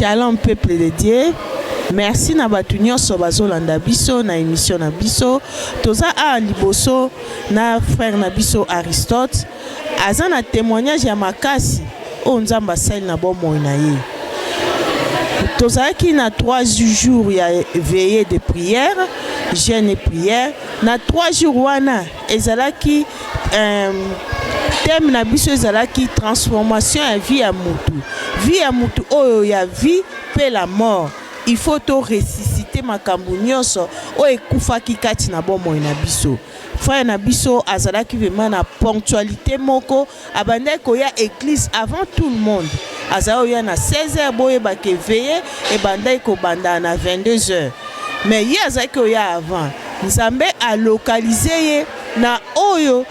Shalom peuple de Dieu. Merci na batu nyonso bazolanda biso na émission na biso. Toza a liboso na frère na biso Aristote. Aza na témoignage ya makasi o nzamba sali na bomoi na ye. Tozaki na 3 jours ya veillée de prière, jeûne et prière. Na 3 jours wana ezalaki thème na biso ezalaki transformation ya vie ya mutu. Vie ya mutu oyo ya vie pe la mort. Il faut to ressusciter makambo nyonso o ekufaki kati na bomoi na biso. Frère na biso azalaki vraiment na ponctualité moko abandai koya église avant tout le monde. Azao ya na 16h boye ba ke veillé et bandai ko banda na 22h. Mais ye azaki oya avant. Nzambe a localisé ye na oyo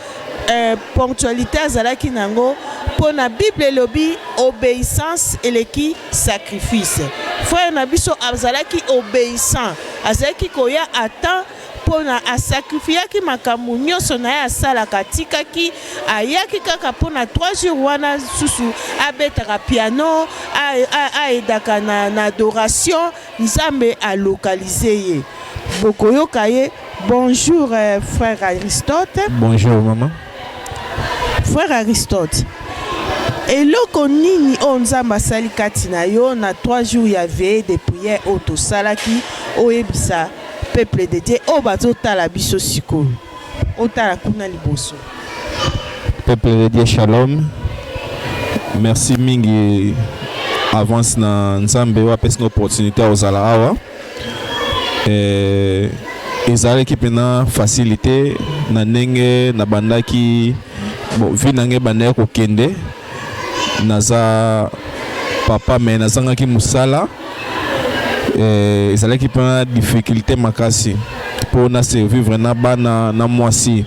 ponctualité azalaki nango pour na Bible lobi obéissance eleki sacrifice. Frère na biso azalaki obéissant, azalaki koya ata pona a sacrifiaki makambo nyonso na ya sala katika ki ayaki kaka pona 3 jours wana susu abetaka piano aedaka na adoration. Nzambe a localisé ye. Bokoyoka ye. Bonjour frère Aristote. Bonjour maman. Frère Aristote. Eloko nini o nzamba sali kati na yo na 3 jours ya veillée de prière o to salaki o ebisa peuple de Dieu o bazotala biso sikoyo o tala kuna liboso. Peuple de Dieu shalom. Merci mingi avance na nzambe wa pesa opportunité ozala awa. Ezalaki pena facilité na ndenge na bandaki vi nange bandaki kokende naza papa me nazangaki musala ezalaki pena difficulté makasi pour na survivre na bana na mwasi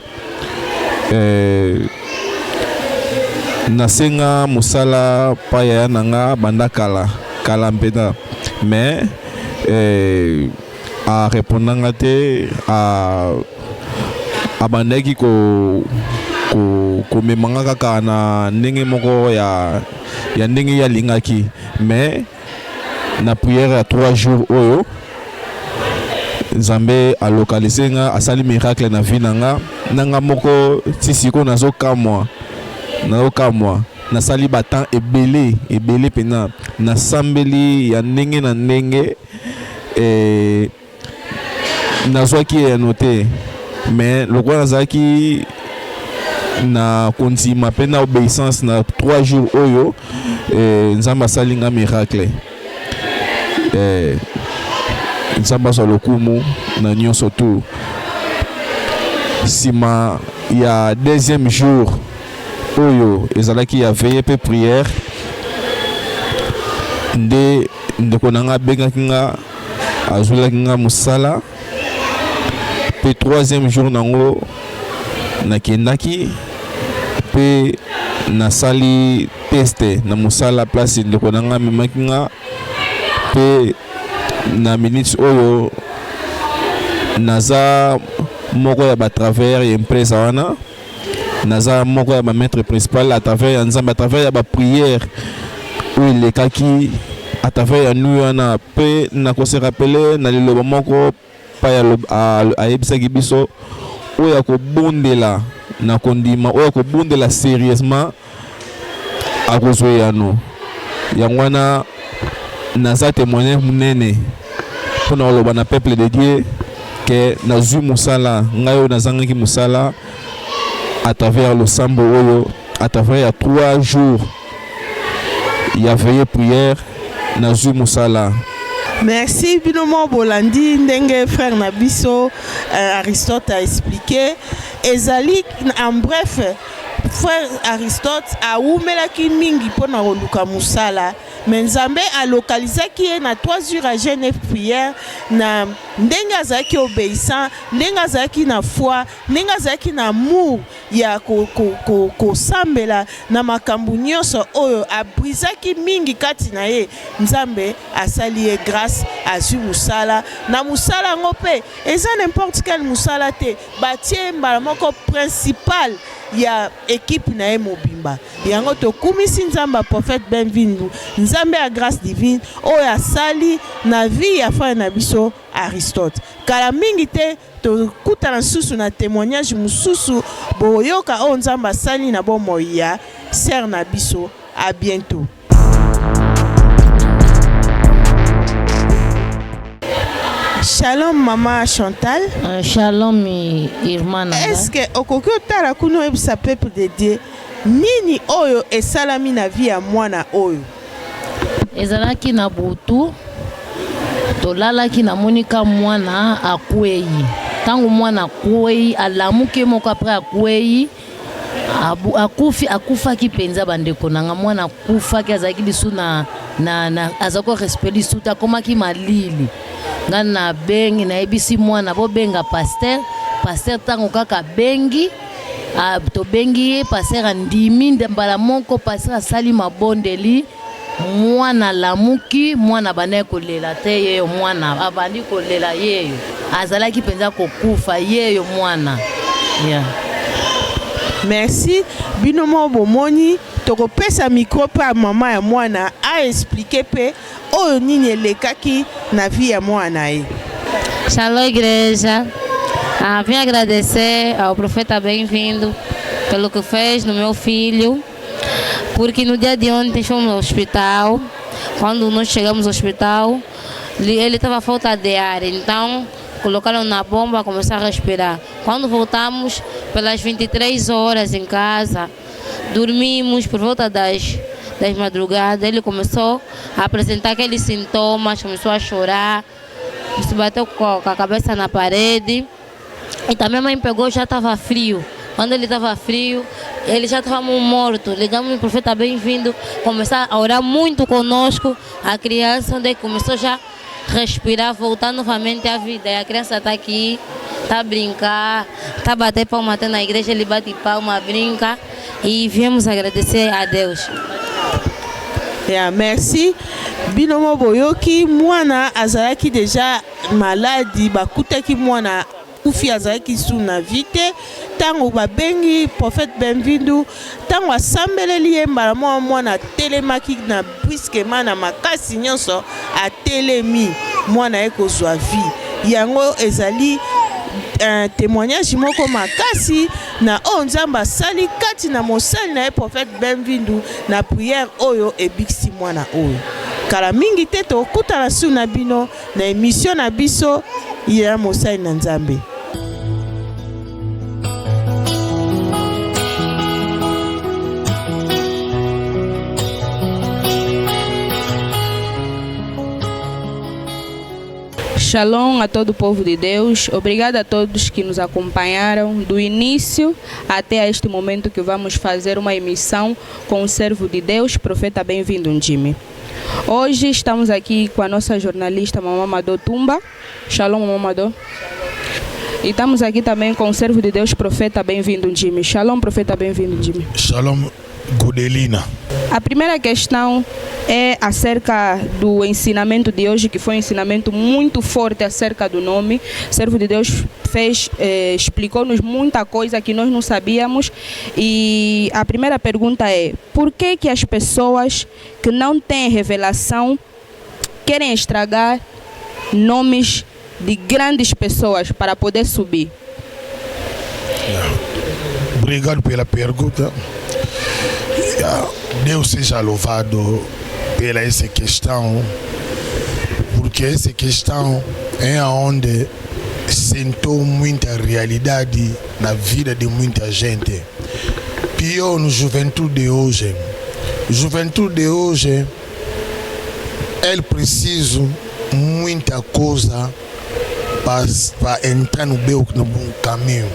nasenga musala pa yaya nanga banda kala mpena mais a répondanga te a bandaki ko memanga kaka na ndenge moko ya ndenge ya lingaki mais na prière ya 3 jours oyo Nzambe a localisé nga asali miracle na vie nanga moko tisiko nazokamwa nasali batan ebele pena nasambeli ya ndenge na ndenge nazwaki ya noté mais lokola nazalaki na kondima pe na obéissance na 3 jours oyo Nzamba salinga miracle Nzamba sa lokumu na nyonso tu sima ya 2e jour oyo ezalaki ya veillée pe prière ndeko nanga bengaki nga azulaki nga musala pe 3e jour nango nakendaki pe nasali teste na musala place ndeko nanga memaki nga pe na minutes oyo naza moko ya batravers ya empresa wana naza moko ya maître principal à travers ya Nzambe à travers ya baprière oyo elekaki à travers ya nous wana pe nakose rappeler na liloba moko pa ya ayebisaki biso oyo ya kobondela na kondima oyo ya kobondela sérieusement akozwa yano yango wana naza témoignage munene mpona koloba na peuple de Dieu ke nazwi musala ngai oyo nazangaki musala à travers le sambo oyo à travers ya 3 jours ya veillée prière nazwi musala. Merci Binomo Bolandi ndenge frère Nabiso Aristote a expliqué ezali en bref frère Aristote a oumelaki mingi pona koluka musala mais Nzambe a localisé qui est na 3 jours à jeûne et prière na ndenge azaki obéissant ndenge azaki na foi ndenge azaki na amour ya ko sambela na makambo nyonso oyo abrisaki mingi kati na ye Nzambe asali ye grâce azwi musala na musala ngo pe eza n'importe quel musala te batie mbala moko principal ya équipe na ye mobimba yango tokumisi nzambe prophète Benvindu nzambe ya grâce divine oyo asali na vie ya frère na biso Aristote kala mingi te tokutana susu na témoignage mususu boyoka oyo nzambe asali na bomoi ya sœur na biso. À bientôt. Shalom maman Chantal. Shalom Irmana. Est-ce que okoko tala kuno ebisa peuple de Dieu nini oyo esalami na vie ya mwana oyo? Ezalaki na butu tolalaki na monika mwana akwei. Tangu mwana akwei alamuke moko apres akwei akufaki penza bandeko nanga mwana akufaki azalaki lisu na azako respect lisu takomaki malili nga na bengi na ebisi mwana bobenga pasteur tango kaka bengi to bengi ye pasteur andimi mbala moko pasteur asali mabondeli mwana lamuki mwana banaye kolela te yeyo mwana abandi kolela yeyo azalaki penza kokufa yeyo mwana yeah. Merci binomo bomoni tokopesa micro pa mama ya mwana a expliquer pe oyo nini elekaki na vie ya mwana e. Shalom igreja. Vim agradecer ao profeta Benvindu pelo que fez no meu filho, porque no dia de ontem fomos no hospital. Quando nós chegamos ao hospital, ele estava falta de ar, então colocaram na bomba, começou a respirar. Quando voltamos, pelas 23 horas em casa, dormimos por volta das madrugadas, ele começou a apresentar aqueles sintomas, começou a chorar, se bateu com a cabeça na parede. E também a mãe pegou, já estava frio. Quando ele estava frio, ele já estava morto. Ligamos o profeta Benvindu, começou a orar muito conosco. A criança, onde começou já respirar, voltar novamente à vida. E a criança está aqui, está a brincar, está a bater palma até na igreja, ele bate palma, brinca. E viemos agradecer a Deus. Yeah, merci. Binomo boyoki mwana azalaki deja maladi bakutaki mwana kufi azalaki suna vite tango babengi prophète Benvindu tango asambeleli ye mbala mwana telemaki na briskema na makasi nyonso atelemi mwana ekozwa vie yango ezali un témoignage moko makasi na oyo nzambe asali kati na mosali na ye prophète Benvindu na prière oyo ebikisi mwana oyo kala mingi te tokutana su na bino na émission na biso ya mosali na nzambe. Shalom a todo o povo de Deus. Obrigada a todos que nos acompanharam do início até este momento que vamos fazer uma emissão com o servo de Deus, profeta Benvindu Njimi. Hoje estamos aqui com a nossa jornalista Mamã Madô Tumba. Shalom, Mamã Madô. E estamos aqui também com o servo de Deus, profeta Benvindu Njimi. Shalom, profeta Benvindu Njimi. Shalom, Gudelina. A primeira questão é acerca do ensinamento de hoje, que foi um ensinamento muito forte acerca do nome. O servo de Deus explicou-nos muita coisa que nós não sabíamos. E a primeira pergunta é: por que as pessoas que não têm revelação querem estragar nomes de grandes pessoas para poder subir? Obrigado pela pergunta. Deus seja louvado pela essa questão, porque essa questão é onde sentou muita realidade na vida de muita gente. Pior no juventude de hoje. Juventude de hoje, ele precisa muita coisa para entrar no bom caminho.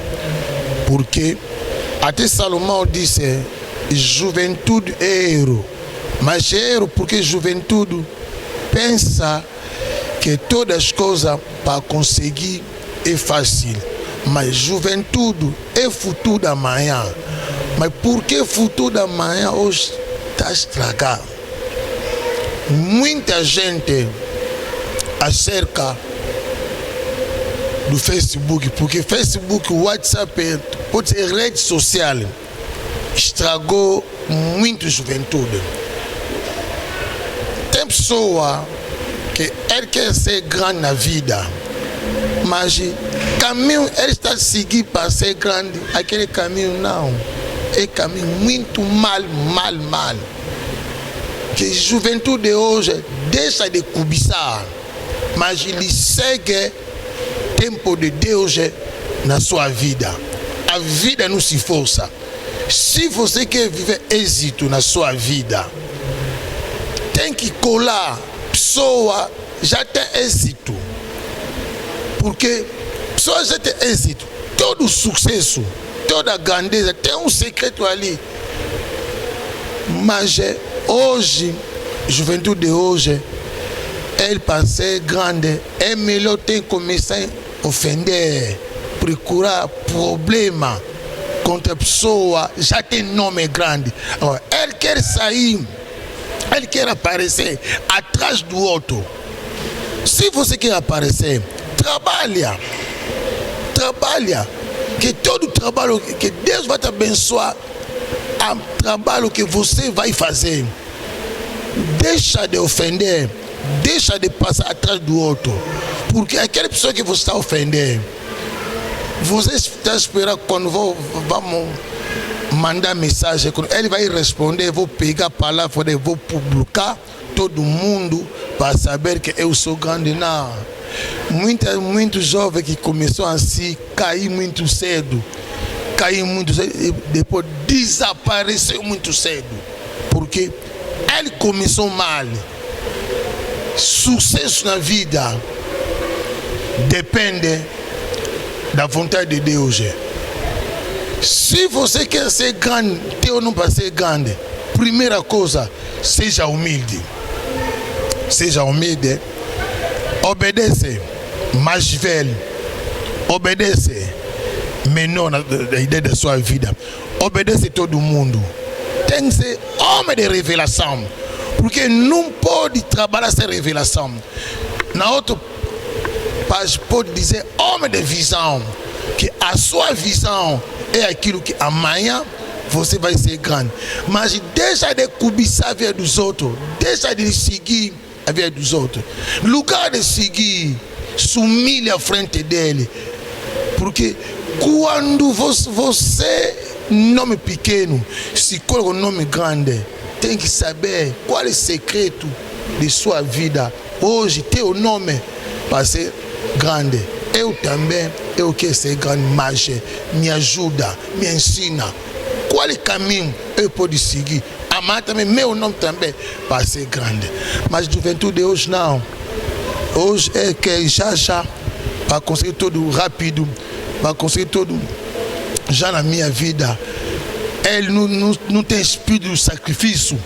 Porque até Salomão disse: juventude é erro, mas é erro porque juventude pensa que todas as coisas para conseguir é fácil, mas juventude é futuro da manhã. Mas por que futuro da manhã hoje está estragado? Muita gente acerca do Facebook, porque Facebook, WhatsApp pode ser rede social. estragou muito a juventude. Tem pessoa que ele quer ser grande na vida, mas caminho ele está a seguir para ser grande, aquele caminho não. É caminho muito mal. Que a juventude hoje deixa de cobiçar, mas ele segue o tempo de Deus na sua vida. A vida não se força. Se você quer viver êxito na sua vida, tem que colar pessoa já tem êxito. Porque pessoa já tem êxito. Todo sucesso, toda grandeza tem um segredo ali. Mas hoje, a juventude de hoje, ele para ser grande, é melhor ter que começar a ofender, procurar problema contra a pessoa, já tem nome grande. Agora, ele quer sair, ele quer aparecer atrás do outro. Se você quer aparecer, trabalha, que todo trabalho que Deus vai te abençoar, o trabalho que você vai fazer. Deixa de ofender, deixa de passar atrás do outro, porque aquela pessoa que você está ofendendo, você está esperando quando vamos mandar mensagem, quando ele vai responder, vou pegar a palavra, vou publicar, todo mundo para saber que eu sou grande. Não. Muitos jovens que começaram assim, cair muito cedo, e depois desapareceu muito cedo, porque ele começou mal. Sucesso na vida depende da vontade de Deus. Se você quer ser grande, Deus não vai ser grande. Primeira coisa, seja humilde. Seja humilde. Obedece mais velho. Obedece menor na ideia da sua vida. Obedece todo mundo. Tem que ser homem de revelação. Porque não pode trabalhar sem revelação. Na outra página pode dizer homem de visão. Que a sua visão é aquilo que amanhã você vai ser grande. Mas deixa de cobiçar a vida dos outros. Deixa de seguir a vida dos outros. Lugar de seguir, se humilha à frente dele. Porque quando você, nome pequeno, se coloca um nome grande, tem que saber qual é o segredo de sua vida. Hoje, teu nome para ser grande. Eu também, eu quero ser grande, mas me ajuda, me ensina. Qual é o caminho eu posso seguir? Amar também, meu nome também, para ser grande. Mas a juventude hoje não. Hoje é que já, para conseguir tudo rápido, para conseguir tudo já na minha vida. Ele não tem espírito de sacrifício,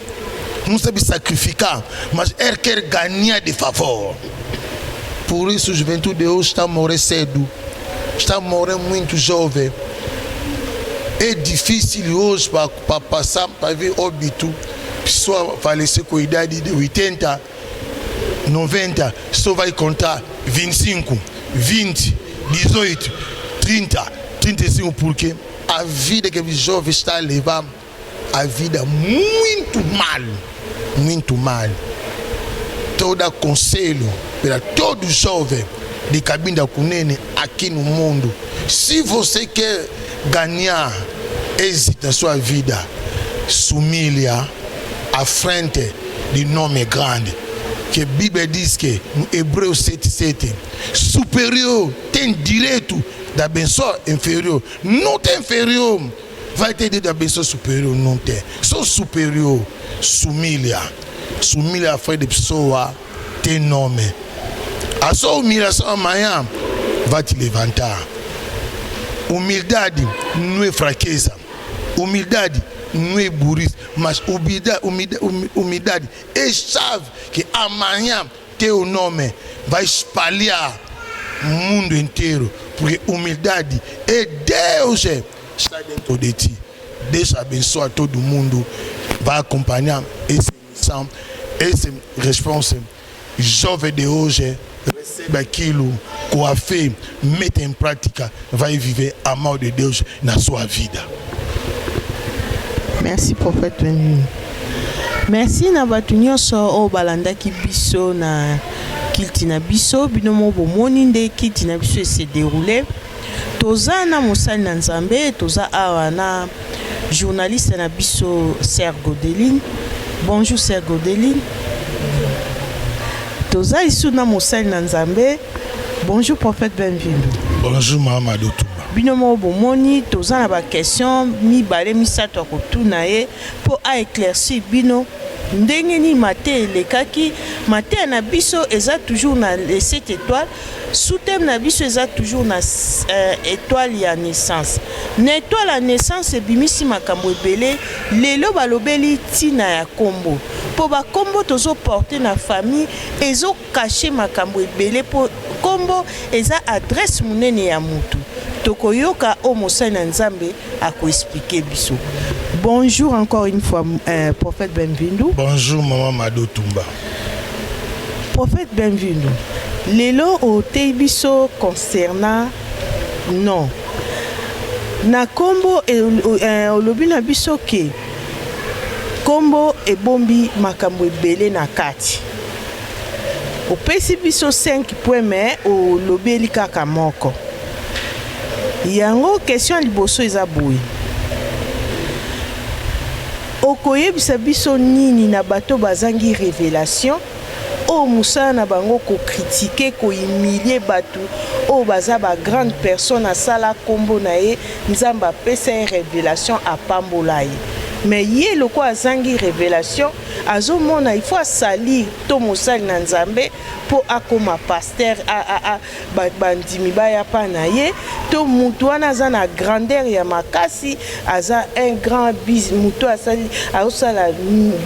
não sabe sacrificar, mas ele quer ganhar de favor. Por isso a juventude hoje está a morrer cedo, está a morrer muito jovem. É difícil hoje para passar, para ver óbito. Pessoa falecer com a idade de 80, 90, só vai contar 25, 20, 18, 30, 35, porque a vida que o jovem está a levar, a vida muito mal. Todo conselho para todo jovem de Cabinda Kunene aqui no mundo: se você quer ganhar êxito na sua vida, se humilha à frente de nome grande. Que a Bíblia diz que no Hebreus 7:7, superior tem direito de abençoar inferior. Não tem inferior, vai ter direito de abençoar superior, não tem. Só superior, se humilha à frente de pessoa, tem nome. A sua humilhação amanhã vai te levantar. Humildade não é fraqueza, humildade não é burrice, mas humildade é chave que amanhã teu nome vai espalhar o mundo inteiro, porque humildade é Deus está dentro de ti. Deus abençoa todo mundo, vai acompanhar essa missão, essa resposta. Jovem de hoje, recebe aquilo com a fé, mete em prática, vai viver a mão de Deus na sua vida. Merci prophète Benvin. Merci na batu nyonso o balandaki biso na kilti na biso binomo bomoni nde kilti na biso se déroulé. Toza na mosali na Nzambe, toza awa na journaliste na biso Sœur Godeline. Bonjour Sœur Godeline. Toza isu na mosali na Nzambe. Bonjour prophète Benvin. Bonjour Maman Dotumba. Binomo bomoni toza na ba question mi balé mi sato kotuna ye po a éclaircir bino ndenge ni maté lekaki maté na biso eza toujours na les 7 étoiles soutem na biso eza toujours na étoile ya naissance na étoile ya naissance ebimisi makambo ebele lelo balobeli tina ya kombo po ba kombo tozo porter na famille ezo cacher makambo ebele po kombo eza adresse munene ya mutu tokoyoka o mosali na Nzambe ako expliquer biso. Bonjour encore une fois prophète Benvindu. Bonjour Maman Mado Tumba. Prophète Benvindu. Lelo o te biso concernant non. Na kombo olobi na biso ke kombo ebombi makambo ebele na kati. Opesi biso 5 points mais olobeli kaka moko. Yango question liboso eza boye. Okoyebisa biso nini na bato bazangi révélation o musala na bango ko critiquer ko humilier bato o baza ba grande personne asala kombo na ye Nzambe apesa révélation apambola ye. Mais ye loko azangi révélation azomona il faut salir to mosali na Nzambe po akoma pasteur bandimi baya pa na ye to mutu wana aza na grandeur ya makasi aza un grand business mutu asali asala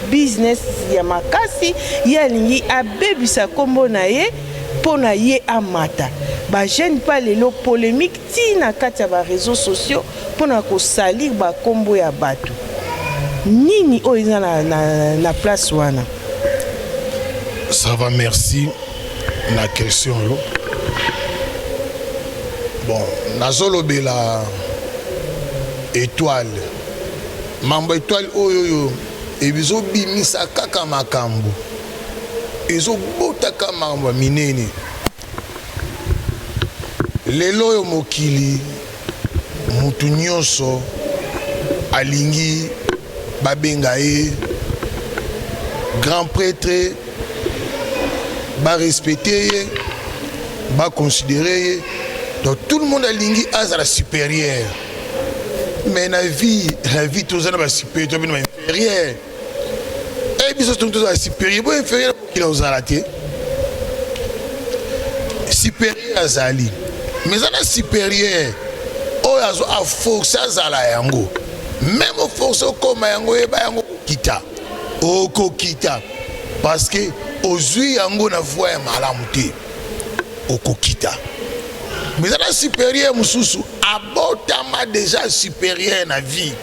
business ya makasi ye alingi abebisa kombo na ye po na ye amata ba jeune pa lelo polémique ti na kati ya ba réseaux sociaux po na ko salir ba kombo ya bato nini o eza na place wana. Ça va, merci. La question là. Bon, nazolo bela étoile. Mambo étoile oyo ebizo bimisa kaka makambo. Ezo bota kaka mambo minene. Lelo yo mokili mutu nyonso alingi babenga ye grand prêtre ba respecter ye ba considérer ye donc tout le monde alingi azala supérieur mais la vie tous na ba supérieur to ba inférieur et biso tous na supérieur bo inférieur qu'il a osala te supérieur azali mais ana supérieur o azo a force azala yango même au force comme yango eba yango kita oko kita parce que ozui yango na voix ya malamu te oko kita mais la supérieur mususu abotama déjà supérieur na vie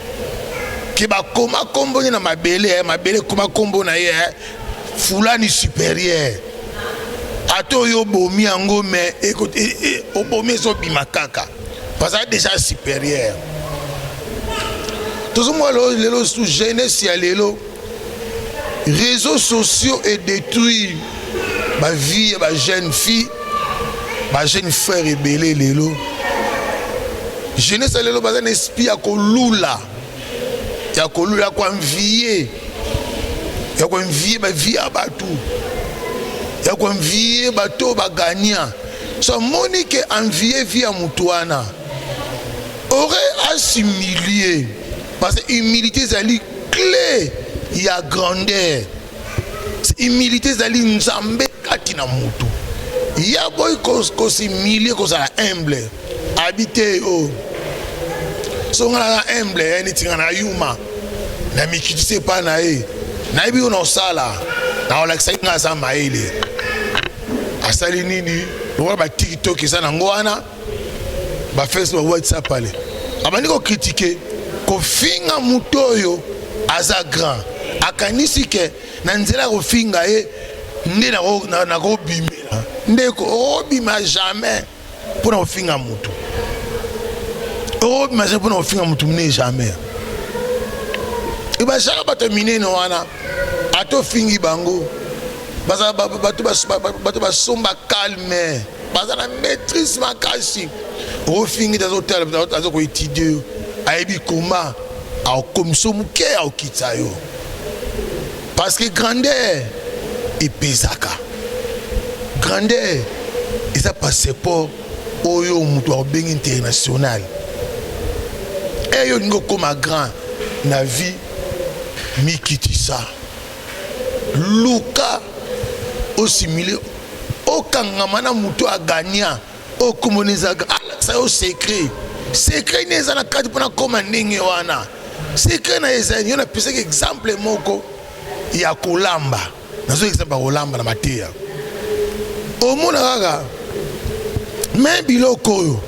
ki ba koma kombo na mabele koma kombo na ye fulani supérieur ato yo bomi yango mais écoute obomi so bimakaka parce que déjà supérieur. Tout le monde lelo sous jeunesse ya lelo réseaux sociaux et détruit ma vie ma jeune fille ma jeune frère rebelle lelo jeunesse lelo bazan esprit ya kolula kwa envier ba vie abatu ya kwa envier bato ba gagnant so monique envier vie ya mutuana aurait assimilé. Parce que l'humilité, c'est la clé, il y a grandeur. L'humilité, c'est la nzambe katina mutu. Il y a boy qu'on s'humilie, qu'on soit humble. Habiter, oh. Si on est humble, on est yuma. Na mikiti se pa na e. Na ibi on sala. Na ola kisa nga sa maele. Asali nini? On va TikTok ça na ngwana. Ba Facebook, WhatsApp pale. Abani ko critiquer. Kofinga mutoyo aza grand akanisi ke na nzela kofinga ye nde na ko bimela nde ko bima jamais pour kofinga mutu bima jamais pour kofinga mutu ne jamais e bashaka bato minene wana atofingi bango bato basomba calme baza na maîtrise makasi ofingi azokoétudie yo ayebi koma aokomiso moke aokitisa yo parce que grandeur epezaka grandeur eza passeport oyo moto akobengi international eyo olingi okoma grand na vie mikitisa luka osimile okangama na moto agania okomonezaka alakisa yo secret ne eza na kati mpona koma ndenge wana secret na ezali yo napesaki exemple moko ya kolamba nazo exemple ya kolamba na mateya omona kaka me biloko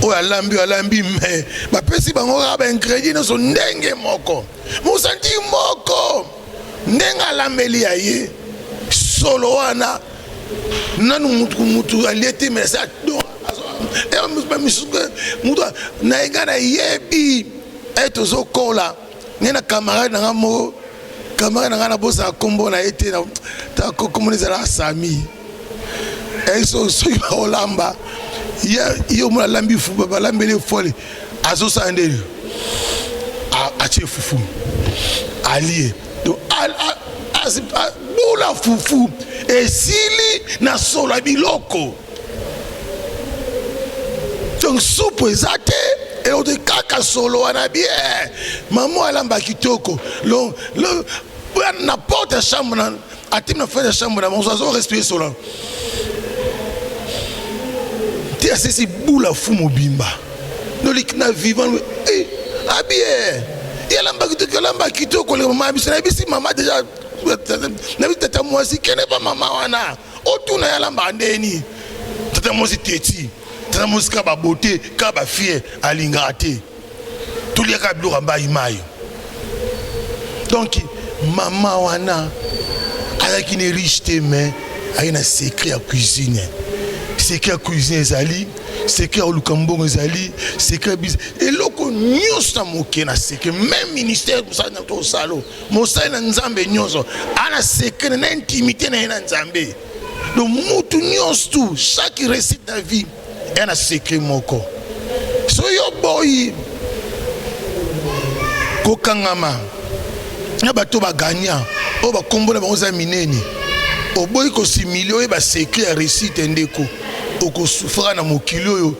oyo alambi me bapesi bango kaka baingrédient nyonso ndenge moko mosanti moko ndenge alambeli ya ye solo wana nanu mutu alie te mais ça mutu na enga na yebi tozokola nge na camarade nanga moko camarade nanga na bosa kombo na ye te ta kombo ezala sami soki baolamba ye omona alambi fufu balambeli fole azosala ndeni atie fufu alie bula fufu esili na solo ya biloko donc supu eza te elote kaka solo wana bien mamo alamba kitoko na porte ya chambre na atimi na fête ya chambre na moso azo respire solo ti asisi bula fu mobimba noliki na vivant abie yalamba kitoko le mama biso na bisi mama déjà na bisi tata mwasi kene pa mama wana otuna yalamba ndeni tata mwasi teti tata mwasi ka ba beauté ka ba fie alinga te tuliaka biloko mba imayo donc mama wana ayaki ne riche te mais ayi na secret ya cuisine secret ya cuisine ezali secret ya olukambo ezali secret bis eloko nyonso na moke na secret même ministère mosali na to salo mosali na nzambe nyonso ana secret na intimité na ye na nzambe donc mutu nyonso tu chaque récite na vie ena secret moko so yo boyi kokangama na bato baganya oyo bakombo na bango eza minene oboyi kosimile oyo basekret ya récite ndeko okosufra na mokili oyo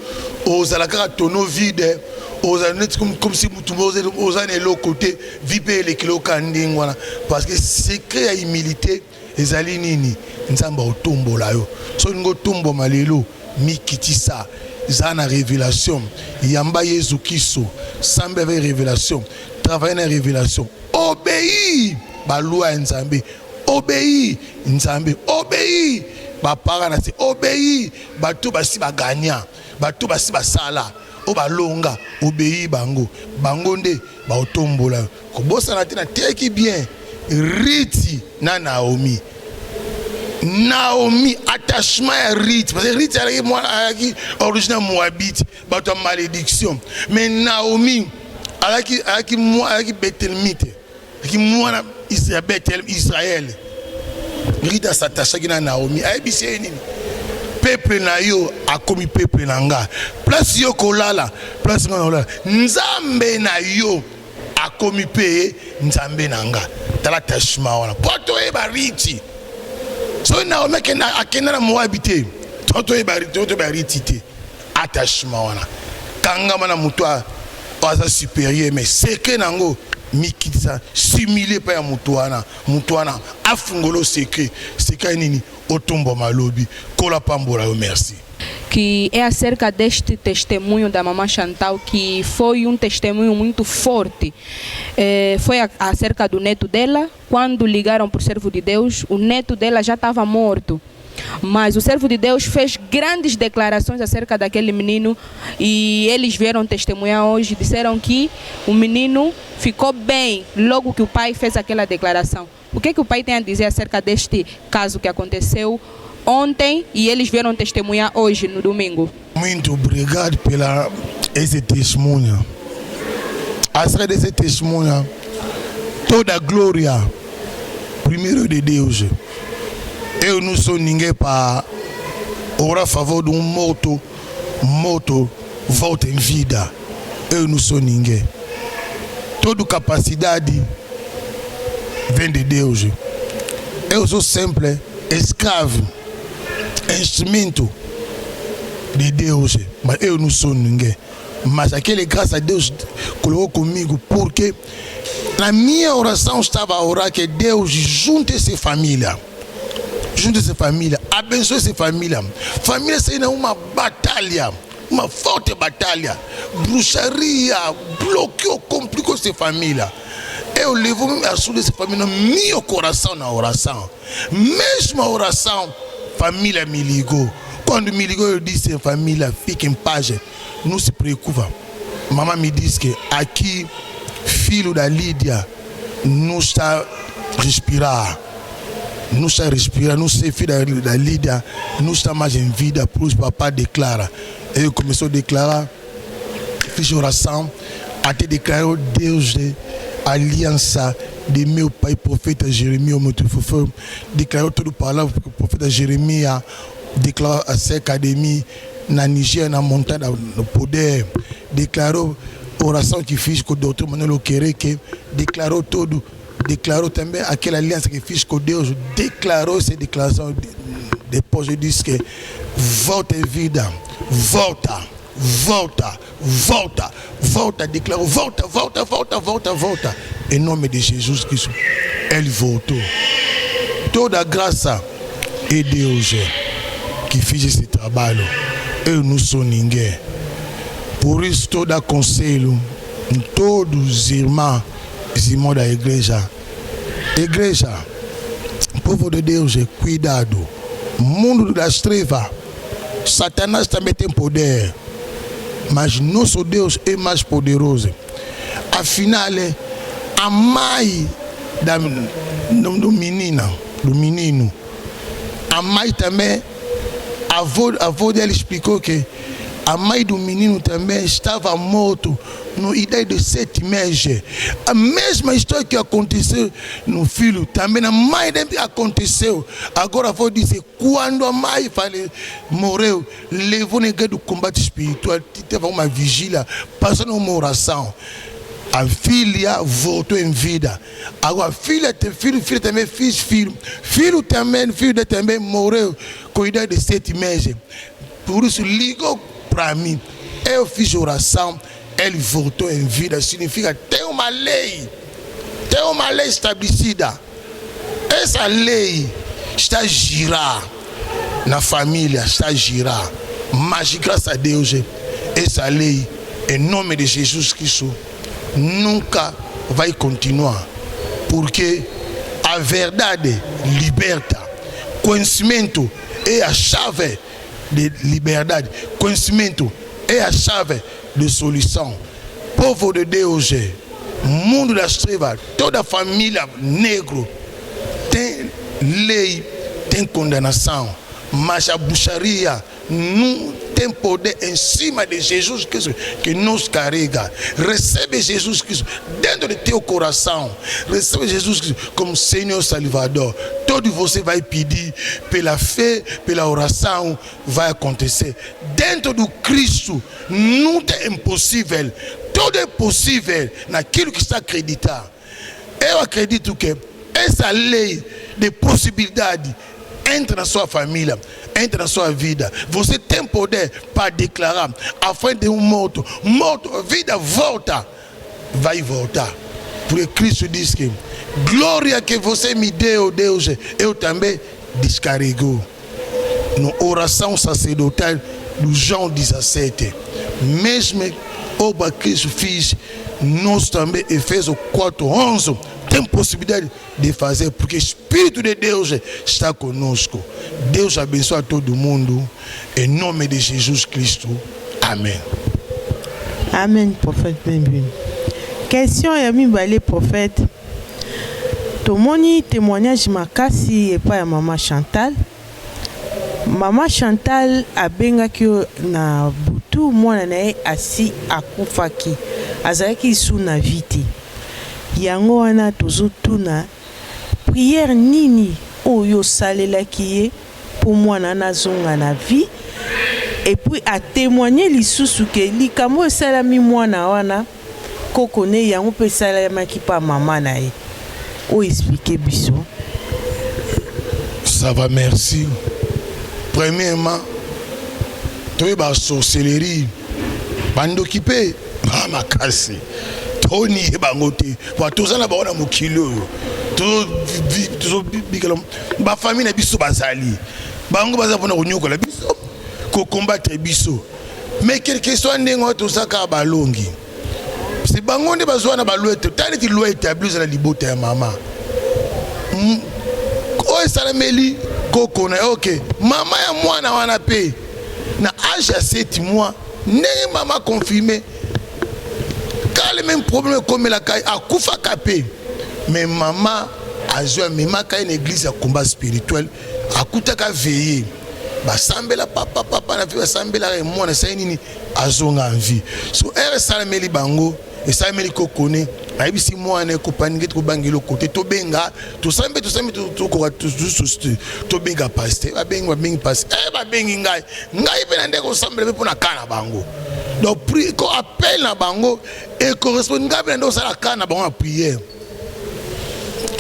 ozala kaka tono vide ozala neti comme si mutu oza na eloko te vi mpe elekeli oka ndenge wana parce que secret ya humilité ezali nini nzambe otombola yo so olingi otomboma lelo mikitisa eza na révélation yamba yesu kristo sambe avec révélation travaille na révélation obéi balwa ya nzambe obéi nzambe obéi bapara na se obéi bato basi baganya bato basi basala o balonga obéi bango nde baotombola kobosana te na teki bien riti na Naomi attachement à Rite parce que Rite alaki originaire moabite bato malédiction mais Naomi alaki Bethelmite alaki mwana Israël Rite s'attachaki na Naomi ayebisi ye nini peuple na yo akomi peuple na nga place yo kolala place nga kolala nzambe na yo akomi pe nzambe na nga tala attachement wana poto eba Rite so Naomi akenda na Moabi te toto eba Rite te attachement wana kangama na mutu aza supérieur mais secret nango mikitisa simile pa ya mutu wana afungolo secret nini otombo malobi kola pambola yo merci que é acerca deste testemunho da mamãe Chantal, que foi testemunho muito forte. Foi acerca do neto dela. Quando ligaram para o servo de Deus, o neto dela já estava morto. Mas o servo de Deus fez grandes declarações acerca daquele menino e eles vieram testemunhar hoje. Disseram que o menino ficou bem logo que o pai fez aquela declaração. O que o pai tem a dizer acerca deste caso que aconteceu ontem e eles vieram testemunhar hoje, no domingo? Muito obrigado pela esse testemunho. Acerca desse testemunho, toda a glória primeiro de Deus. Eu não sou ninguém para orar a favor de um morto volta em vida. Eu não sou ninguém. Toda capacidade vem de Deus. Eu sou sempre escravo, instrumento de Deus, mas eu não sou ninguém. Mas aquele, graças a Deus, colocou comigo, porque na minha oração estava a orar que Deus junte essa família. Junte essa família, abençoe essa família. Família será uma batalha, uma forte batalha. Bruxaria bloqueou, complicou essa família. Eu levo a sua dessa família no meu coração na oração. Mesmo a oração, família me ligou. Quando me ligou, eu disse: família, fique em paz, não se preocupa. Mamãe me disse que aqui, filho da Lídia, não está a respirar. Não está a respirar, não sei, filho da Lídia, não está mais em vida. Por isso, papai declara. Ele começou a declarar, fiz oração, até declarou Deus de aliança de meu pai, profeta Jeremias, meu fofo, declarou toda a palavra que o profeta Jeremias declarou acerca de mim na Nigéria, na montanha do poder. Declarou a oração que fiz com o doutor Manuel Okereke, declarou tudo. Declarou também aquela aliança que fiz com Deus, declarou essa declaração. Depois eu disse que volta em vida, volta, declarou, volta. Em nome de Jesus Cristo, ele voltou. Toda a graça é Deus que fez esse trabalho. Eu não sou ninguém. Por isso, todo aconselho, todos os irmãos da igreja, povo de Deus, cuidado. Mundo das trevas, Satanás também tem poder, mas nosso Deus é mais poderoso. Afinal, a mãe do menino, a mãe também, a avó dele explicou que a mãe do menino também estava morto na idade de 7 meses. A mesma história que aconteceu no filho, também a mãe dele aconteceu. Agora vou dizer, quando a mãe morreu, levou ninguém do combate espiritual, teve uma vigília, passando uma oração. A filha voltou em vida. Agora filho também fez filho. Filho dele também morreu com idade de 7 meses. Por isso ligou para mim, eu fiz oração, ele voltou em vida. Significa tem uma lei estabelecida. Essa lei está a girar na família, está a girar. Mas graças a Deus, essa lei, em nome de Jesus Cristo, nunca vai continuar, porque a verdade liberta. Conhecimento é a chave de liberdade. Conhecimento é a chave de solução. Povo de Deus, mundo das trevas, toda família negra tem lei, tem condenação, mas a bruxaria não tem poder em cima de Jesus Cristo que nos carrega. Recebe Jesus Cristo dentro do teu coração. Recebe Jesus Cristo como Senhor Salvador. Todo você vai pedir pela fé, pela oração, vai acontecer. Dentro do Cristo não é impossível. Tudo é possível naquilo que está acreditado. Eu acredito que essa lei de possibilidade entra na sua família, entra na sua vida. Você tem poder para declarar à frente de um morto, a vida volta, vai voltar. Porque Cristo diz que glória que você me deu, Deus, eu também descarregou. Na oração sacerdotal do João 17, mesmo o Cristo fez, nós também, Efésios 4:11, tem possibilidade de fazer, porque o Espírito de Deus está conosco. Deus abençoe a todo mundo, em nome de Jesus Cristo. Amém. Amen, prophète bienvenue. Question ya mibale prophète. Tomoni témoignage makasi epa ya maman Chantal. Maman Chantal abengaki na butu mwana na ye asi akufaki. Azalaki su na vite. yango wana tozotuna prière nini oyo osalelaki ye mpo mwana nazonga na vie et puis atémoigner lisusu ke likambo esalami mwana wana koko ne yango mpe esalamaki pa mama na ye oyo explique biso. Ça va, merci. Premièrement, tu es sorcellerie. Bando occupé, ma casse. Tony et bangote. Pour tous en avoir un kilo. Ma famille n'a biso bazali. Bango bazapona onyoko la biso. Ko combattre biso. Mais quelque soit n'engo tout ça ka balongi. C'est bango ne bazwa na balouette. Tani ti loi établie la liberté ya maman. Oye salameli koko na ok mama ya mwana wana pe na âge à 7 mois ndenge mama confirmé quand le même problème comme la kai akufa kapé mais maman a joué mema kai une église à combat spirituel akutaka veiller basambela papa na vie basambela et mwana sa nini azonga en vie so er salameli bango et salameli kokone ayebisi mwana ekopaninge tokobangela kote tobenga tosambe tobenga pasteur babengi pasteur babengi ngai mpe na ndeko osambela mpe mpona ka na bango donc ko appel na bango ecorrespond ngai mpe na ndeko osala ka na bango na prière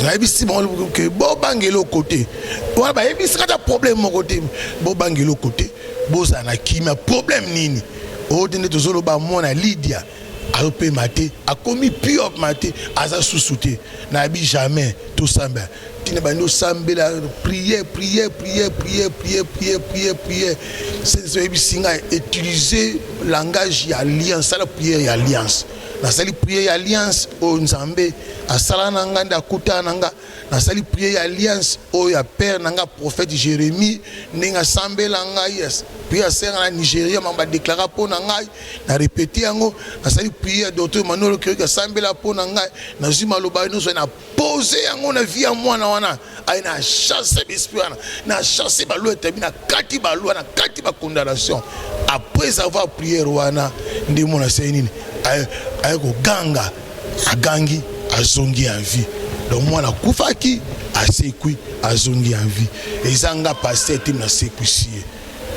nayebisi bango ke bobangela kote wana bayebisi kata problème moko te bobangela kote bozala na kimia problème nini oyo te nde tozoloba mwana Lydia ayope maté a commis pure maté aza sous-souté na bi jamais tout samba tine ba no sambela prière c'est bisinga utiliser langage ya alliance la prière ya alliance na sali prière ya alliance o nzambe asala nanga ndakuta nanga na sali prière ya alliance o ya père nanga prophète Jérémie ninga sambela ngai yes prière sera na Nigeria mamba déclarer pour ngai na répéter yango na sali prière docteur Manuel Kirika sambela pour ngai na zima loba no so na poser yango na vie ya mwana wana ai na chasser l'esprit na chasser ba loi tabi na kati ba loi na kati ba condamnation après avoir prière wana ndi mona senini ay ko ganga agangi azongi en vie donc mwana kufaki asekui azongi en vie ezanga pasteur tim na sekusie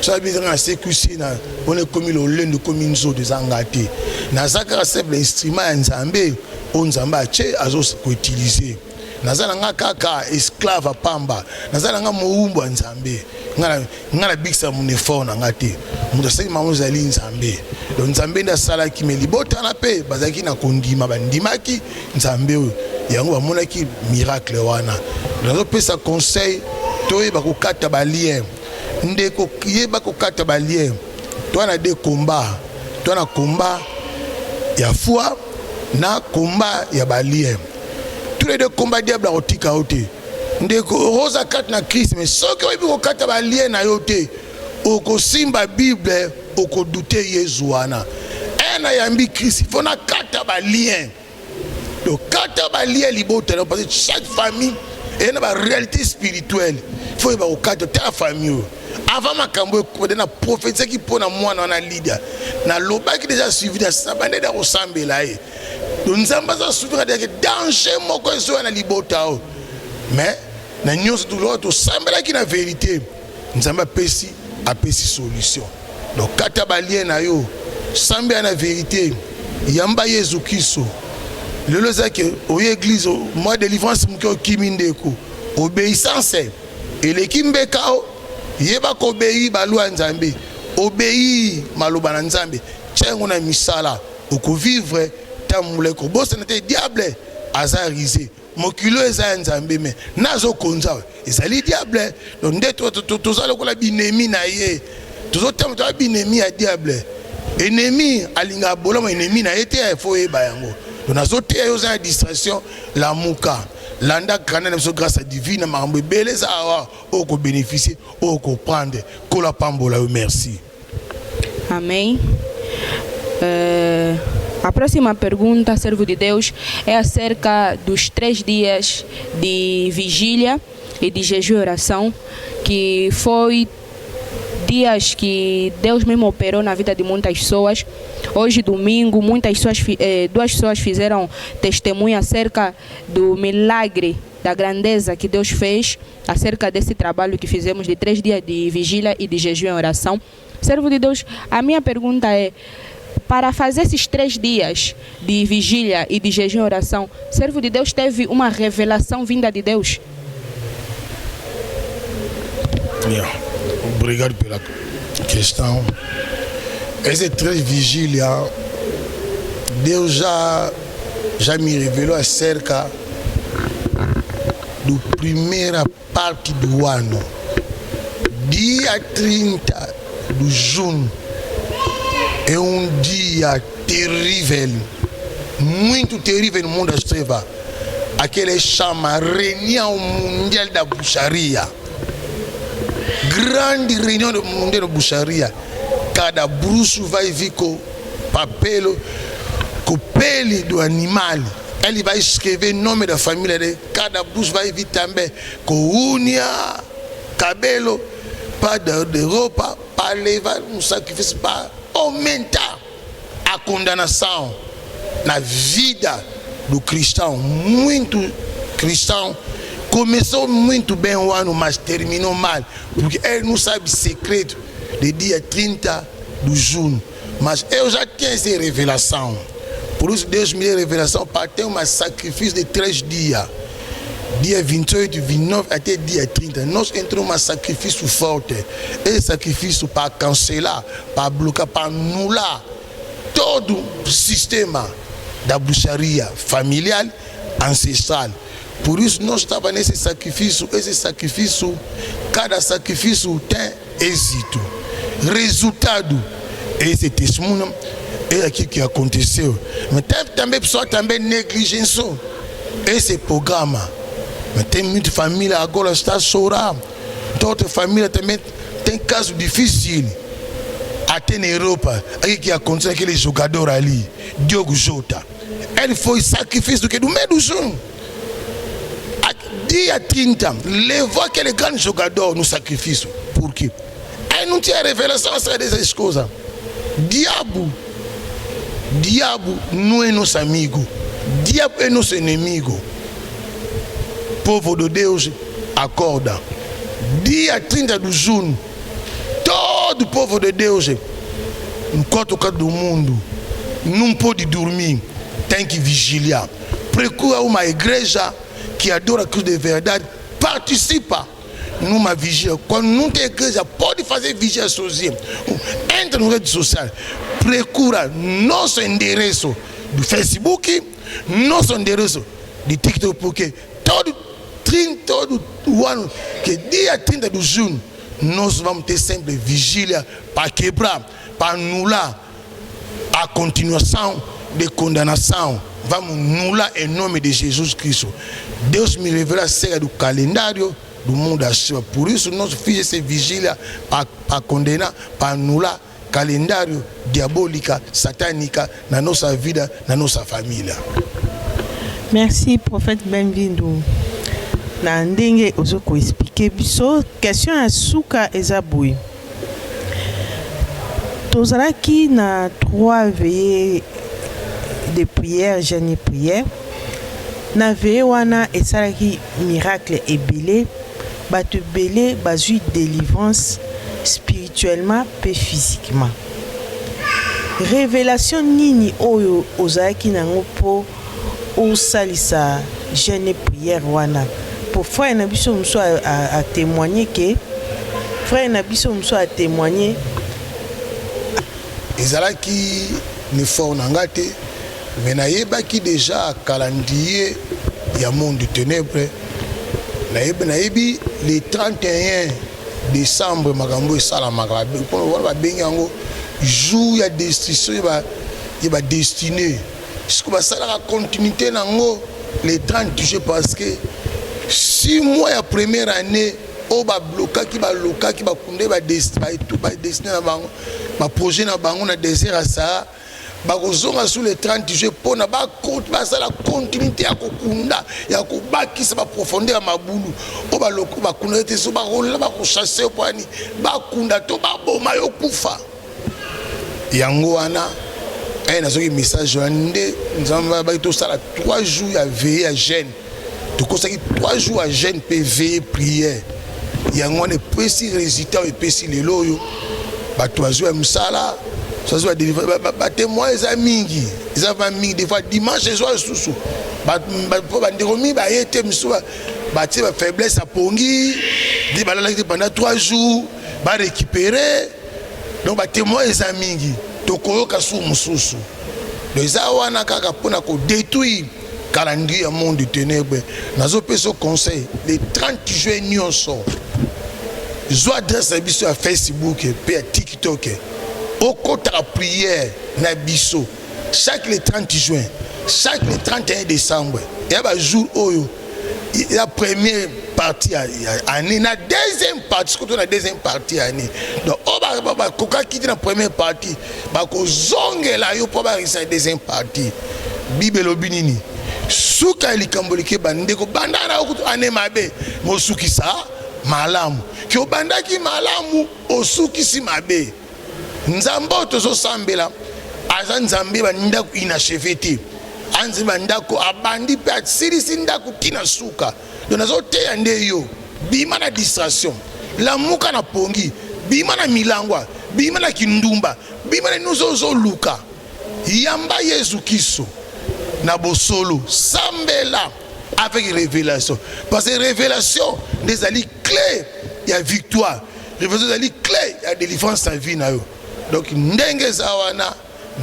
ça veut dire na sekusie na on est comme le lendo comme une zone des angati na zaka simple instrument ya nzambe on nzamba ache azo ko utiliser nazala nga kaka esclave pamba nazala nga moumbo nzambe ngala bikisa mon effort na ngate muto sali mamu zali nzambe donc nzambe nda sala ki me libota na pe bazaki na kondima bandimaki nzambe yango bamonaki miracle wana nazo pesa conseil to yeba ko kata ba lien ndeko yeba ko kata ba lien to na de combat to na combat ya foi na combat ya ba lien tous les deux combats diable a otika ote ndeko rosa kat na Christ mais soki oyebi ko kata ba lien na yote oko simba bible oko douter Yesu wana ena yambi Christ faut na kata ba lien donc kata ba lien libota parce que chaque famille et na réalité spirituelle faut yeba ko kata ta famille avant makambo ko na prophétie qui pona mwana na Lydia na loba qui déjà suivi na sabane da osambela ye donc nzamba za suivi ka danger moko eso na libota mais na nyonso tout l'autre osambela ki na vérité nzamba pesi solution donc kata ba lien na yo sambe na vérité yamba Yesu Kristo lelo zake o église moi délivrance mko kimindeko obéissance et l'équipe kao yeba ko obéi balwa nzambe obéi maloba na nzambe tchengo na misala oko vivre tamule ko bosse na te diable azarisé mokilo eza nzambe me nazo konza ezali diable donc ndeto tozala ko la binemi na ye tozotam to binemi ya diable ennemi alinga bolama ennemi na été faut yeba yango donc nazo te yo za distraction la muka landa kana na so grâce divine mambo beleza awa oko bénéficier oko prendre ko la pambola merci. Amém. A próxima pergunta, servo de Deus, é acerca dos 3 dias de vigília e de jejum e oração que foi dias que Deus mesmo operou na vida de muitas pessoas. Hoje, domingo, duas pessoas fizeram testemunho acerca do milagre, da grandeza que Deus fez, acerca desse trabalho que fizemos de 3 dias de vigília e de jejum e oração. Servo de Deus, a minha pergunta é, para fazer esses 3 dias de vigília e de jejum e oração, servo de Deus teve uma revelação vinda de Deus? Obrigado pela questão. Essas 3 vigílias, Deus já me revelou acerca da primeira parte do ano. Dia 30 de junho é um dia terrível, muito terrível no mundo das trevas. Aquele chama Reunião Mundial da Bruxaria. Grande reunião mundial da bruxaria. Cada bruxo vai vir com papel, com pele do animal. Ele vai escrever o nome da família dele. Cada bruxo vai vir também com unha, cabelo, para de roupa, para levar um sacrifício, para aumentar a condenação na vida do cristão. Muito cristão começou muito bem o ano, mas terminou mal, porque ele não sabe o segredo de dia 30 de junho. Mas eu já tinha essa revelação. Por isso Deus me deu a revelação para ter um sacrifício de 3 dias. Dia 28, 29 até dia 30. Nós entramos em um sacrifício forte. Esse sacrifício para cancelar, para bloquear, para anular todo o sistema da bruxaria familiar, ancestral. Por isso nós estávamos nesse sacrifício. Esse sacrifício, cada sacrifício tem êxito. Resultado, esse testemunho é aquilo que aconteceu. Mas teve também pessoas também negligenciou esse programa. Mas tem muita família agora está a chorar. Então outra família também tem caso difícil. Até na Europa, aí que aconteceu aquele jogador ali, Diogo Jota. Ele foi sacrifício do meio do junho. Dia 30, levou aquele grande jogador no sacrifício. Por quê? Ele não tinha revelação acerca dessas coisas. Diabo não é nosso amigo. Diabo é nosso inimigo. Povo de Deus, acorda. Dia 30 de junho, todo o povo de Deus, em qualquer lugar do mundo, não pode dormir, tem que vigiar. Procura uma igreja que adora a cruz de verdade, participa numa vigília. Quando não tem igreja, pode fazer vigília sozinho. Entra no rede social, procura nosso endereço do Facebook, nosso endereço de TikTok, porque todo o ano, que dia 30 de junho, nós vamos ter sempre vigília para quebrar, para anular a continuação de condenação. Vamos anular em nome de Jesus Cristo. Deus me revela acerca do calendário do mundo da chuva. Por isso nós fizemos essa vigília para condenar, para anular calendário diabólica, satânica na nossa vida, na nossa família. Merci, prophète, bem-vindo. Na ndenge ozoko expliquer biso question ya suka eza boye. Tozalaki na 3 veillées de prière, jeûne et prière. Na veillée wana esalaki miracle ebele, bato ebele bazwi délivrance spirituellement pe physiquement. Révélation nini oyo ozalaki nango po osalisa jeûne et prière wana? Pour frère Nabiso Mousso a témoigné que frère Nabiso Mousso a témoigné. Ezalaki ne fort nangate, mais naïbaki déjà calendrier ya monde de ténèbres. Naïbi le 31 décembre makambo esala makambo pour voir bengango jour ya destruction ya destiné. Ce que va ça la continuité nango le 30 touché parce que 6 mois la première année au ba bloquer qui ba loka qui ba kunde ba destiné na bango ba projet na bango na désert à ça bakozonga sur les 30 jours pona basala continuité ya kokunda ya kobakisa baprofondeur ya mabulu o baloko bakunda te so bakola bakochasse poani bakunda to baboma yo kufa yango wana nazoki message ande nzamba ba tosala 3 jours ya veille ya jeûne tokosaki 3 jours ya jeûne pe veille prière yango ne pesi résultat et pesi lelo oyo bato bazwa ya msala ça ba témoin eza mingi eza ba mingi des fois dimanche soir susu ba nderomi ba yete msuba ba tie ba faiblesse a pongi di balala pendant 3 jours ba récupérer donc ba témoin eza mingi tokoyoka su mususu donc eza wana kaka pona ko détruire calendrier monde de ténèbres nazo peso conseil les 30 juin nyonso zo adresse biso à Facebook et à TikTok au côté de la prière na biso chaque le 30 juin chaque le 31 décembre il y a un jour où la première partie année la deuxième partie surtout la deuxième partie année donc on va koka quitter la première partie ba ko zongela yo po ba risa deuxième partie bible obinini suka likambolike bande ko bandana okutu ane mabe mosukisa malamu ki obandaki malamu osukisi mabe nzambe tozosambela aza nzambe bandako inachevé te anzi bandako abandi pe asilisi ndako tina suka donc nazoteya nde yo bima na distraction lamuka na pongi bima na milangwa bima na kindumba bima na nuzozoluka yamba Yesu Kristo na bosolo sambela avec révélation parce que révélation des ali clé ya victoire révélation des ali clé ya délivrance en vie na yo donc ndenge zawana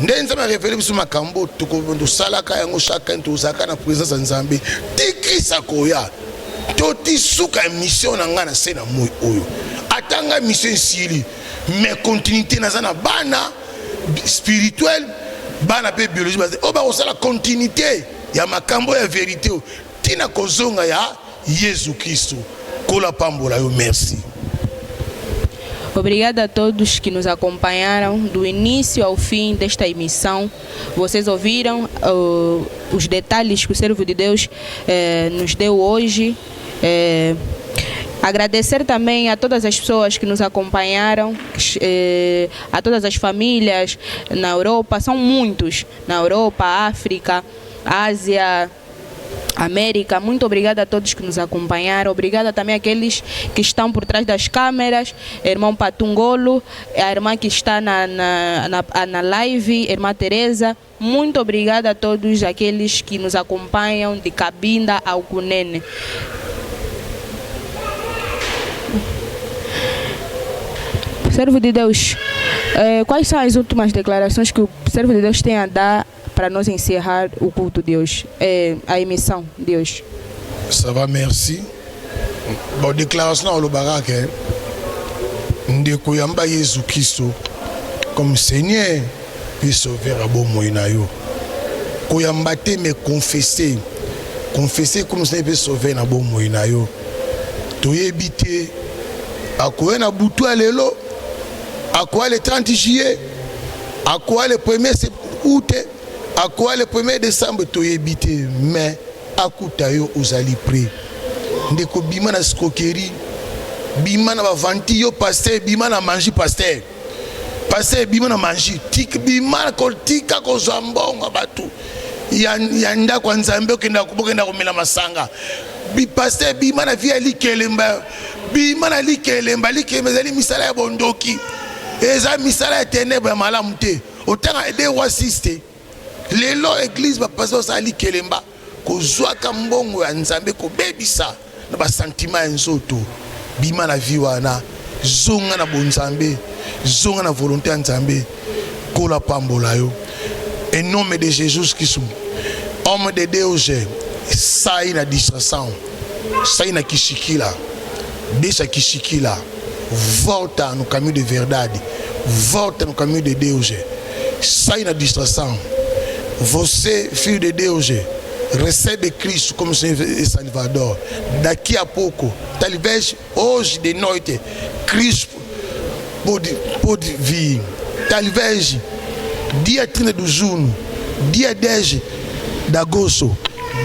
ndenza ma révélé biso makambo to salaka yango chacun to zaka na présence nzambe tikisa koya to tisuka mission na ngana sena moyo oyo atanga mission sili mais continuité na zana bana spirituel bana pe biologie base o ba osala continuité ya makambo ya vérité tina kozonga ya Yesu Kristo kola pambola yo merci. Obrigada a todos que nos acompanharam do início ao fim desta emissão. Vocês ouviram os detalhes que o servo de Deus nos deu hoje. Agradecer também a todas as pessoas que nos acompanharam, a todas as famílias na Europa, são muitos, na Europa, África, Ásia, América. Muito obrigada a todos que nos acompanharam. Obrigada também àqueles que estão por trás das câmeras, irmão Patungolo, a irmã que está na live, irmã Teresa. Muito obrigada a todos aqueles que nos acompanham de Cabinda ao Cunene. Servo de Deus, quais são as últimas declarações que o servo de Deus tem a dar para nós encerrar o culto de hoje, a emissão de hoje? Ça va, merci. Bon, déclaration au Lobarak, ndeko yamba Yesu Kristo comme Seigneur puis sauveur abo moinayo. Koyamba te me confesser comme Seigneur puis sauveur na bo moinayo. Toyebite akoye na butu alelo, akoye le 30 juillet, akoye le 1er août, akoye le 1er décembre toyebite mais akuta yo ozali prêt. Ndeko bima na skokeri, bima na bavanti yo pasteur, bima na manji pasteur. Pasteur bima na manji, tik bima ko tika ko zambonga batu. Yanda kwa nzambe okenda kubokenda komela masanga. Bi pasteur bima na via likelemba. Bima na likelemba zali misala ya bondoki. Eza misala ya ténèbres malamu te. Otanga ede wa siste. Lelo église ba pasteur sa likelemba. Kozwaka mbongo ya nzambe ko bebisa na ba sentiment nzoto bima na vie wana zonga na bonzambe zonga na volonté ya nzambe kola pambola yo en nom de Jésus Christ homme de Deus sai na distração sai na kishikila deixa kishikila volta no caminho de verdade volta no caminho de Deus sai na distração você filho de Deus recebe Cristo como Senhor e Salvador. Daqui a pouco, talvez hoje de noite, Cristo pode vir. Talvez dia 30 de junho, dia 10 de agosto,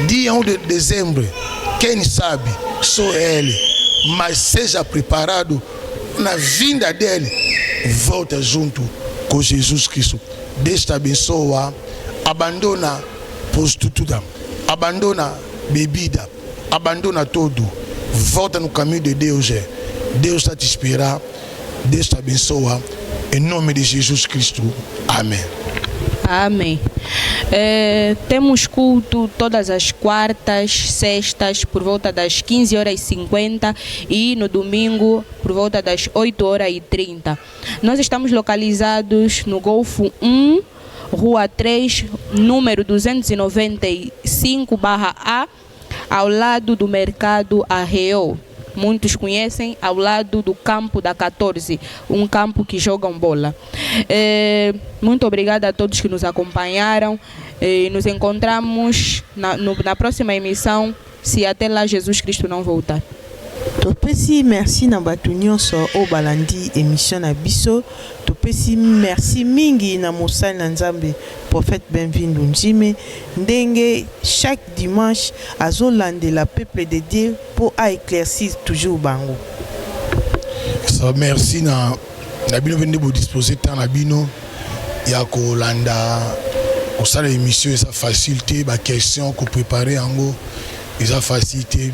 dia 1 de dezembro, quem sabe, só ele, mas seja preparado na vinda dele, volta junto com Jesus Cristo. Deus te abençoa, abandona prostituta, abandona bebida, abandona tudo, volta no caminho de Deus. Deus está te esperar, Deus te abençoa, em nome de Jesus Cristo, amém. Amém. Temos culto todas as quartas, sextas, por volta das 15h50 e no domingo por volta das 8h30. Nós estamos localizados no Golfo 1, Rua 3, número 295/A, ao lado do Mercado Arreio. Muitos conhecem, ao lado do campo da 14, um campo que jogam bola. Muito obrigada a todos que nos acompanharam. Nos encontramos na próxima emissão, se até lá Jesus Cristo não voltar. Topesi merci na bato nyonso o balandi émission na biso. Topesi merci mingi na mosali na Nzambe prophète Benvindu Njime ndenge chaque dimanche azolandela peuple de Dieu pour éclaircir toujours bango. Ça merci na bino vende bo disposer temps na bino ya ko landa ko sala émission esa facilité ba question ko préparer yango esa facilité.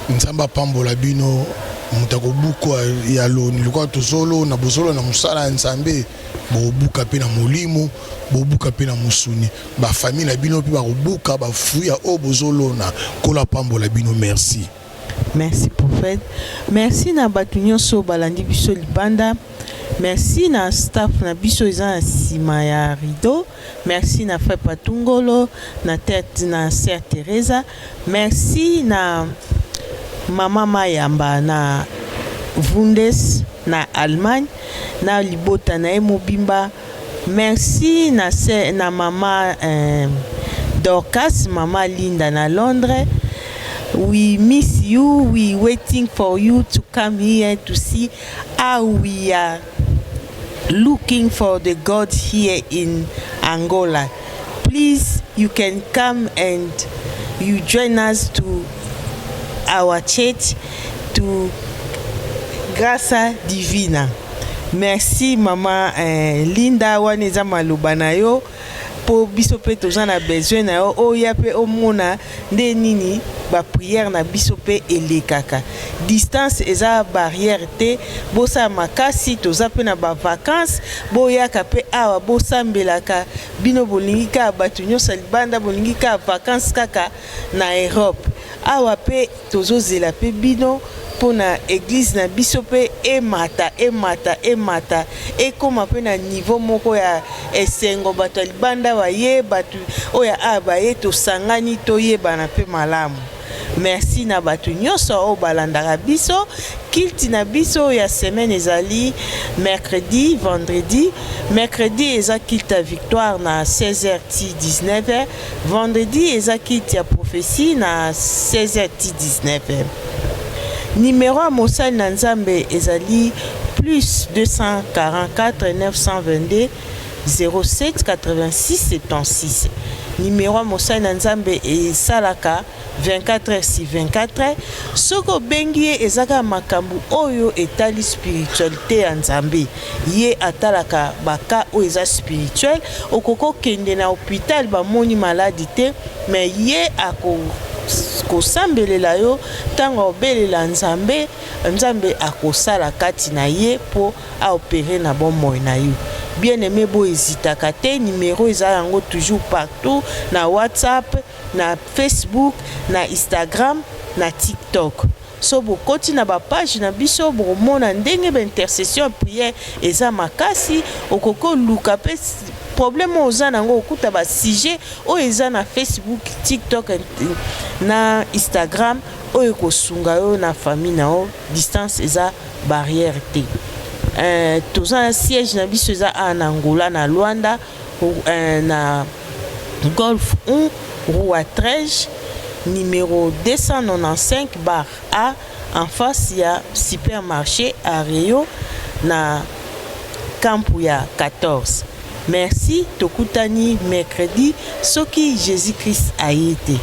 Nzamba pambola bino mutako buko ya loni lukwa tozolo na bozolo na musala nzambe bobuka pe na molimo bobuka pe na musuni ba famille na bino pe ba bobuka ba fuya o bozolo na kola pambola bino. Merci. Merci prophète. Merci na bato nyonso balandi biso libanda. Merci na staff na biso eza na sima ya rideau. Merci na frère Patungolo na tête na sœur Teresa. Merci na Mama Mayamba na Vundes na Allemagne na Libota na Mobimba. Merci na Mama Dorcas, Mama Linda na Londres. We miss you. We waiting for you to come here to see how we are looking for the God here in Angola. Please, you can come and you join us to our church to Graça Divina. Merci Mama Linda waneza maloba na yo po biso pe toza na besoin na yo oya pe omona nde nini ba prière na biso pe elekaka. Distance eza barrière te bosa makasi toza pe na ba vacances boyaka pe awa bosambelaka bino bolingi ka bato nyonso libanda bolingi ka vacances kaka na Europe. Awa pe tozozela pe bino pona église na biso pe emata ekoma pe na niveau moko ya esengo bato libanda baye bato oya abaye tosangani toyebana pe malamu. Merci na bato nyonso o balandaka biso. Kilti na biso ya semaine ezali mercredi, vendredi. Mercredi eza kilti ya victoire na 16h ti 19h. Vendredi eza kilti ya prophétie na 16h ti 19h. Numéro à Mosali na Nzambe ezali plus 244 922 07 86 76. Numéro à Mosali na Nzambe esalaka 24h/24. Soko bengi ezaka makambu oyo etali spiritualité ya Nzambe. Ye atalaka baka o eza spirituel. Okoko kende na hôpital ba moni maladie te, mais ye kosambelela yo tango obelela Nzambe akosala kati na ye po a opérer na bomoi na yo. Bien aimé bo ezitaka te, numéro eza yango toujours partout na WhatsApp, na Facebook, na Instagram, na TikTok. So bokoti na ba page na biso bomona ndenge ba intercession prière eza makasi okoko luka pe problème oza nango okuta ba sujet o eza na Facebook, TikTok na Instagram oyo kosunga yo na famille na o distance eza barrière te. Toza siège na biso eza en Angola na Luanda na Golf 1 Rua 13 numéro 295/A en face ya supermarché à Rio na campo ya 14. Merci, tokutani mercredi, soki Jésus-Christ a été.